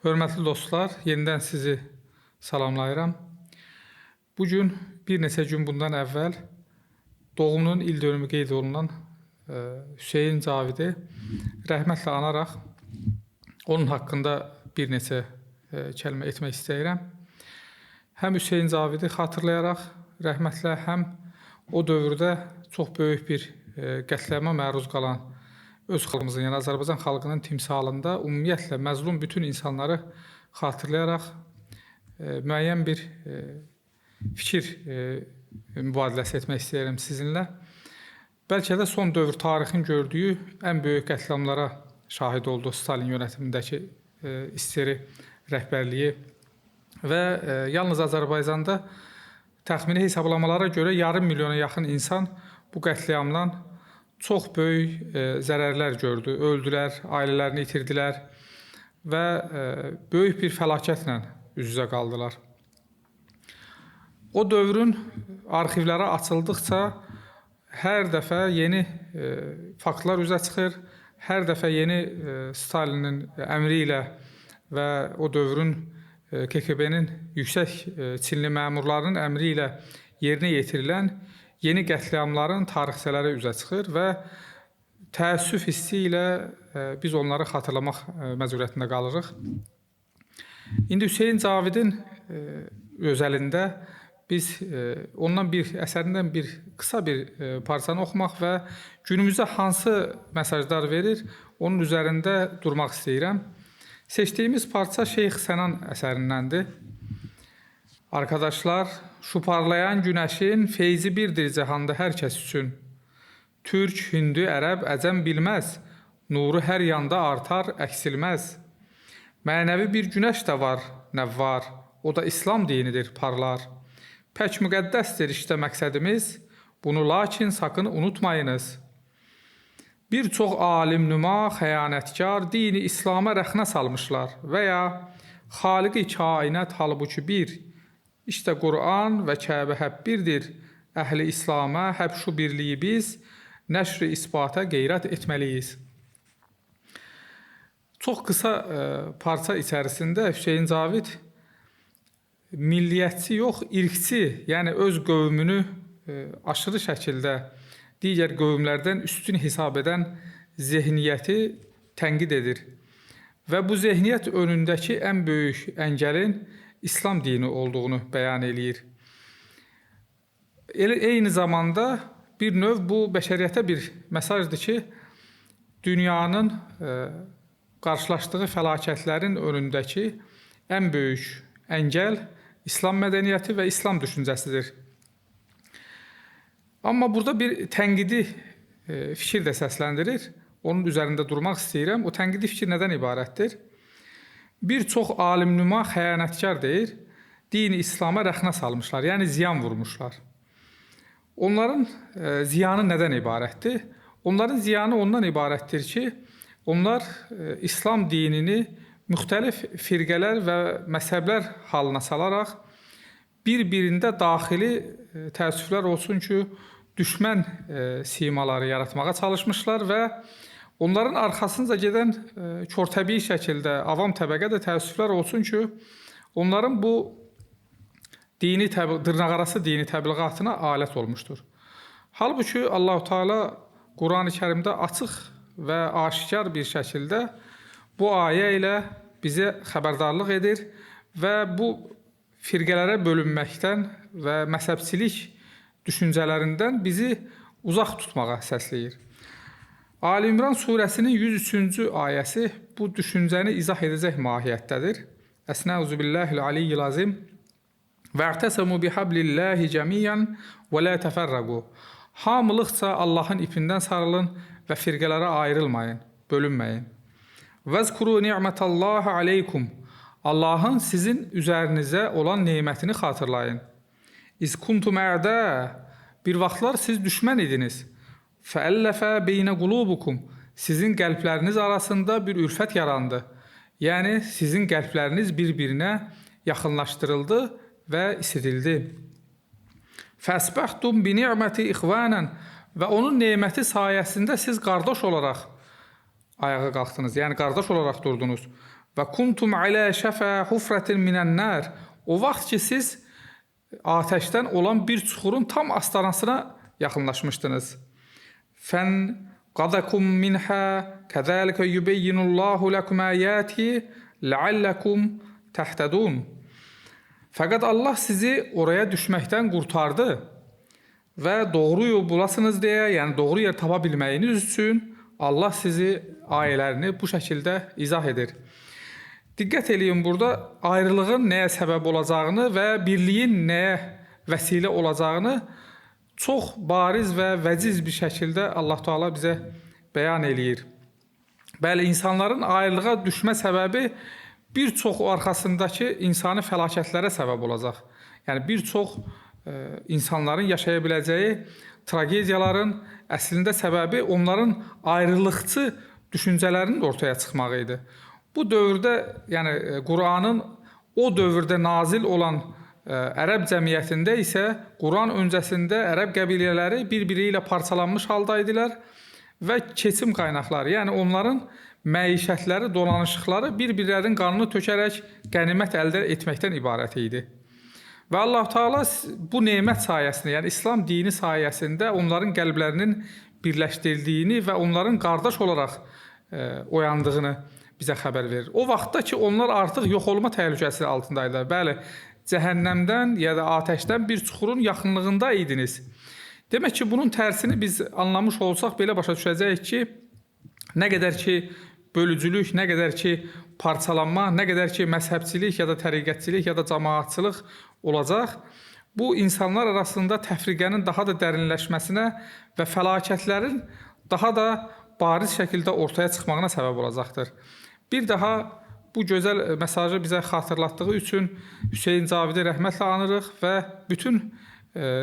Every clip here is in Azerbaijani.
Hörmətli dostlar, yenidən sizi salamlayıram. Bugün bir neçə gün bundan əvvəl doğumunun ildönümü qeyd olunan Hüseyin Cavidi rəhmətlə anaraq onun haqqında bir neçə kəlmə etmək istəyirəm. Həm Hüseyin Cavidi xatırlayaraq rəhmətlə, həm o dövrdə çox böyük bir qətliama məruz qalan öz xalqımızın, yəni Azərbaycan xalqının timsalında ümumiyyətlə məzlum bütün insanları xatırlayaraq müəyyən bir fikir mübadiləsi etmək istəyirəm sizinlə. Bəlkə də son dövr tarixin gördüyü ən böyük qətliamlara şahid oldu Stalin yönetimindəki İSSR rəhbərliyi və yalnız Azərbaycanda təxmini hesablamalara görə yarım milyona yaxın insan bu qətliamdan çox böyük zərərlər gördü, öldülər, ailələrini itirdilər və böyük bir fəlakətlə üz-üzə qaldılar. O dövrün arxivləri açıldıqca hər dəfə yeni faktlar üzə çıxır, hər dəfə yeni Stalinin əmri ilə və o dövrün KGB-nin yüksək Çinli məmurlarının əmri ilə yerinə yetirilən yeni qətliamların tarixçələri üzə çıxır və təəssüf hissi ilə biz onları xatırlamaq məcburiyyətində qalırıq. İndi Hüseyin Cavidin özəlində biz ondan əsərindən bir qısa bir parçanı oxumaq və günümüzdə hansı mesajlar verir, onun üzərində durmaq istəyirəm. Seçdiyimiz parça Şeyx Sənan əsərindəndir. Arkadaşlar, şu parlayan günəşin feyzi birdir cəhanda hər kəs üçün. Türk, Hündü, Ərəb, Əcəm bilməz, nuru hər yanda artar, əksilməz. Mənəvi bir günəş də var, nəvvar, o da İslam dinidir, parlar. Pək müqəddəsdir işte məqsədimiz, bunu lakin sakın unutmayınız. Bir çox alim nüma, xəyanətkar, dini İslam'a rəxnə salmışlar və ya xaliqi kainat halbuki bir. İşte Kur'an və Kəbə həb birdir. Əhli İslam'a həb şu birliyi biz nəşr-i isbata qeyrət etməliyiz. Çox qısa parça içərisində Hüseyin Cavid milliyyətçi yox, irqçi, yəni öz qövmünü aşırı şəkildə digər qövmlərdən üstün hesab edən zehniyyəti tənqid edir. Və bu zehniyyət önündəki ən böyük əngəlin İslam dini olduğunu bəyan eləyir. Eyni zamanda bir növ bu bəşəriyyətə bir mesajdır ki, dünyanın qarşılaşdığı fəlakətlərin önündəki ən böyük əngəl İslam mədəniyyəti və İslam düşüncəsidir. Amma burada bir tənqidi fikir də səsləndirir. Onun üzərində durmaq istəyirəm. O tənqidi fikir nədən ibarətdir? Bir çox alim-nüma xəyanətkar deyir, dini İslam'a rəxnə salmışlar, yəni ziyan vurmuşlar. Onların ziyanı nədən ibarətdir? Onların ziyanı ondan ibarətdir ki, onlar İslam dinini müxtəlif firqələr və məzhəblər halına salaraq bir-birində daxili təəssüflər olsun ki, düşmən simaları yaratmağa çalışmışlar və onların arxasınca gedən körtəbii şəkildə avam təbəqə də təəssüflər olsun ki, onların bu dırnaqarası dini təbliğatına alət olmuşdur. Halbuki Allah-u Teala Quran-ı Kərimdə açıq və aşikar bir şəkildə bu ayə ilə bizə xəbərdarlıq edir və bu firqələrə bölünməkdən və məzhəbçilik düşüncələrindən bizi uzaq tutmağa səsləyir. Ali İmran surəsinin 103-cü ayəsi bu düşüncəni izah edəcək mahiyyətdədir. Əsnəuzu billahil aliyyil azim və'təsəmu bihablillahi cəmiyyən və la təfərrəqu. Hamılıqca Allahın ipindən sarılın və firqələrə ayrılmayın, bölünməyin. Vəzkuru ni'mətəllahi aleykum. Allahın sizin üzərinizə olan nemətini xatırlayın. İz kuntum ə'də. Bir vaxtlar siz düşmən idiniz. Fəəlləfə beynə qulubukum. Sizin qəlbləriniz arasında bir ülfət yarandı. Yəni, sizin qəlbləriniz bir-birinə yaxınlaşdırıldı və isidildi. Fəsbəxtum bi ni'məti ixvanən. Və onun neməti sayəsində siz qardaş olaraq ayağa qalxdınız. Yəni, qardaş olaraq durdunuz. və kuntum alə şəfə hufratin minən-nar. O vaxt ki siz atəşdən olan bir çuxurun tam astanasına yaxınlaşmışdınız. Fən qadakum minhə kəzəlikə yubeyyinullahu lakum ayati la'allakum təhtədun. Fəqət Allah sizi oraya düşməkdən qurtardı və doğru yol bulasınız deyə, yəni doğru yer tapa bilməyiniz üçün Allah sizi ayələrini bu şəkildə izah edir. Diqqət eləyin, burada ayrılığın nəyə səbəb olacağını və birliyin nəyə vəsilə olacağını çox bariz və vəciz bir şəkildə Allah Teala bizə bəyan eləyir. Bəli, insanların ayrılığa düşmə səbəbi bir çox arxasındakı insani fəlakətlərə səbəb olacaq. Yəni, bir çox insanların yaşaya biləcəyi tragediyaların əslində səbəbi onların ayrılıqçı düşüncələrinin ortaya çıxmağı idi. Bu dövrdə, yəni Quranın o dövrdə nazil olan ərəb cəmiyyətində isə Quran öncəsində ərəb qəbilələri bir-biri ilə parçalanmış halda idilər və keçim qaynaqları, yəni onların məişətləri, dolanışıqları bir-birlərinin qanını tökərək qənimət əldə etməkdən ibarət idi. Və Allah Teala bu nemət sayəsində, yəni İslam dini sayəsində onların qəlblərinin birləşdirdiyini və onların qardaş olaraq oyandığını bizə xəbər verir. O vaxtda ki, onlar artıq yox olma təhlükəsi altındaydılar. Bəli, cəhənnəmdən ya da atəşdən bir çuxurun yaxınlığında idiniz. Demək ki, bunun tərsini biz anlamış olsaq belə başa düşəcəyik ki, nə qədər ki bölücülük, nə qədər ki parçalanma, nə qədər ki məzhəbçilik ya da təriqətçilik ya da cəmaatçılıq olacaq, bu insanlar arasında təfriqənin daha da dərinləşməsinə və fəlakətlərin daha da bariz şəkildə ortaya çıxmağına səbəb olacaqdır. Bir daha bu gözəl mesajı bizə xatırlatdığı üçün Hüseyn Cavidi rəhmətlə anırıq və bütün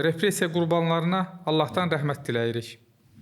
repressiya qurbanlarına Allahdan rəhmət diləyirik.